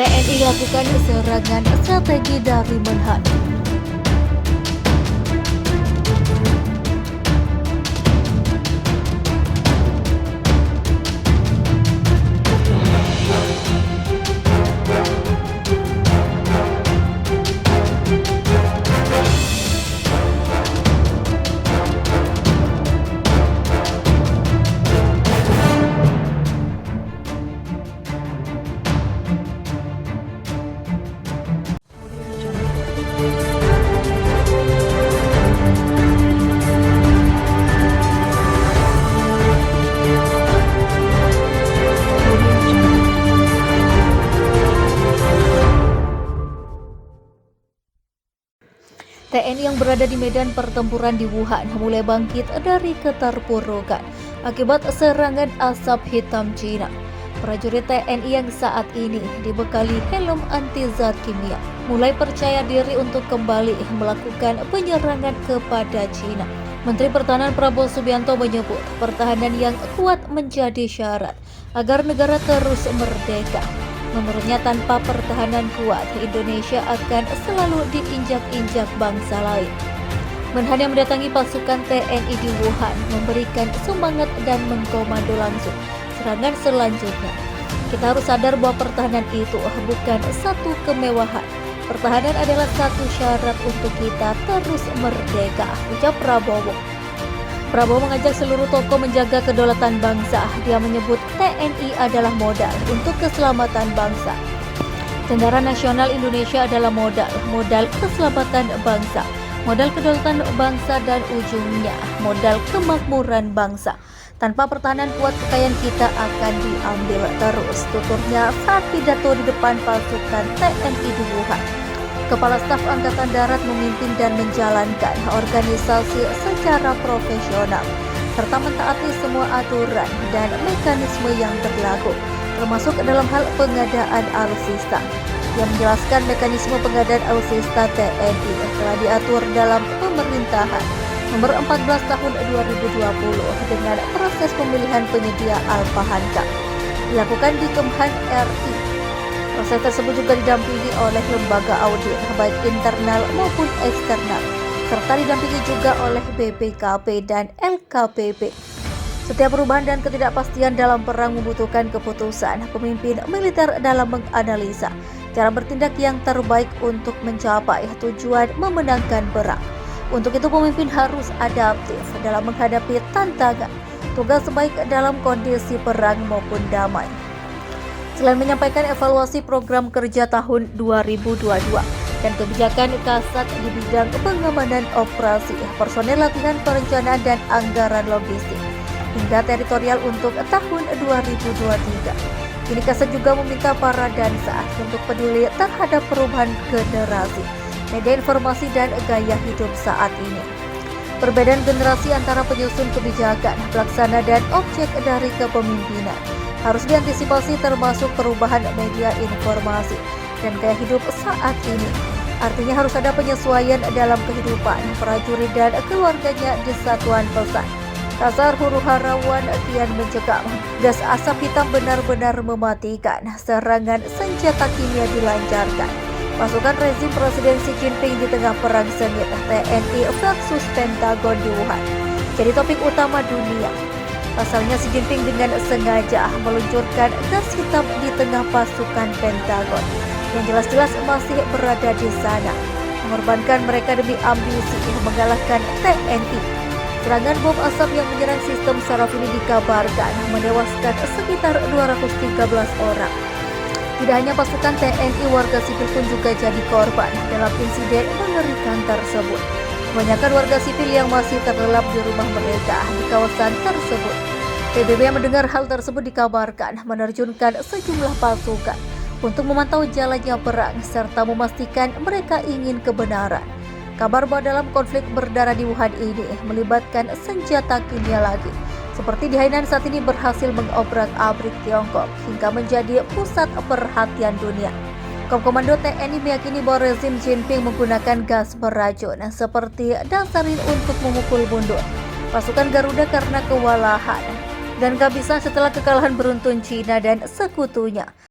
TNI lakukan serangan strategi dari Menhan. TNI yang berada di medan pertempuran di Wuhan mulai bangkit dari keterpurukan akibat serangan asap hitam Cina. Prajurit TNI yang saat ini dibekali helm anti zat kimia mulai percaya diri untuk kembali melakukan penyerangan kepada Cina. Menteri Pertahanan Prabowo Subianto menyebut pertahanan yang kuat menjadi syarat agar negara terus merdeka. Menurutnya, tanpa pertahanan kuat, Indonesia akan selalu diinjak-injak bangsa lain. Menhan yang mendatangi pasukan TNI di Wuhan memberikan semangat dan mengkomando langsung serangan selanjutnya. Kita harus sadar bahwa pertahanan itu bukan satu kemewahan. Pertahanan adalah satu syarat untuk kita terus merdeka, ucap Prabowo. Prabowo mengajak seluruh tokoh menjaga kedaulatan bangsa. Dia menyebut TNI adalah modal untuk keselamatan bangsa. Tentara Nasional Indonesia adalah modal keselamatan bangsa, modal kedaulatan bangsa dan ujungnya modal kemakmuran bangsa. Tanpa pertahanan kuat, kekayaan kita akan diambil terus, tuturnya saat pidato di depan pasukan TNI di Wuhan. Kepala Staf Angkatan Darat memimpin dan menjalankan organisasi secara profesional, serta mentaati semua aturan dan mekanisme yang berlaku, termasuk dalam hal pengadaan alutsista. Yang menjelaskan mekanisme pengadaan alutsista TNI telah diatur dalam Pemerintahan Nomor 14 Tahun 2020 dengan proses pemilihan penyedia Alfa-Hanka dilakukan di Kemhan RI. Proses tersebut juga didampingi oleh lembaga audit, baik internal maupun eksternal, serta didampingi juga oleh BPKP dan LKPP. Setiap perubahan dan ketidakpastian dalam perang membutuhkan keputusan pemimpin militer dalam menganalisa cara bertindak yang terbaik untuk mencapai tujuan memenangkan perang. Untuk itu pemimpin harus adaptif dalam menghadapi tantangan, tugas baik dalam kondisi perang maupun damai. Selain menyampaikan evaluasi program kerja tahun 2022 dan kebijakan Kasat di bidang pengamanan operasi, personel latihan, perencanaan dan anggaran logistik hingga teritorial untuk tahun 2023. Kini Kasat juga meminta para dansa untuk peduli terhadap perubahan generasi, media informasi dan gaya hidup saat ini. Perbedaan generasi antara penyusun kebijakan, pelaksana dan objek dari kepemimpinan harus diantisipasi, termasuk perubahan media informasi dan gaya hidup saat ini. Artinya harus ada penyesuaian dalam kehidupan prajurit dan keluarganya di satuan pesan. Kasar huru harawan kian mencekam. Gas asap hitam benar-benar mematikan. Serangan senjata kimia dilancarkan. Pasukan rezim Presiden Xi Jinping di tengah perang sengit TNI versus Pentagon di Wuhan jadi topik utama dunia. Pasalnya Xi Jinping dengan sengaja meluncurkan gas hitam di tengah pasukan Pentagon yang jelas-jelas masih berada di sana, mengorbankan mereka demi ambisi mengalahkan TNI. Serangan bom asap yang menyerang sistem saraf ini dikabarkan menewaskan sekitar 213 orang. Tidak hanya pasukan TNI, warga sipil pun juga jadi korban dalam insiden mengerikan tersebut. Kebanyakan warga sipil yang masih terlelap di rumah mereka di kawasan tersebut. PBB yang mendengar hal tersebut dikabarkan menerjunkan sejumlah pasukan untuk memantau jalannya perang serta memastikan mereka ingin kebenaran. Kabar bahwa dalam konflik berdarah di Wuhan ini melibatkan senjata kimia lagi, seperti di Hainan saat ini berhasil mengobrak-abrik Tiongkok hingga menjadi pusat perhatian dunia. Komando TNI meyakini bahwa rezim Jinping menggunakan gas beracun seperti dasarin untuk memukul mundur pasukan Garuda karena kewalahan dan kehabisan setelah kekalahan beruntun Cina dan sekutunya.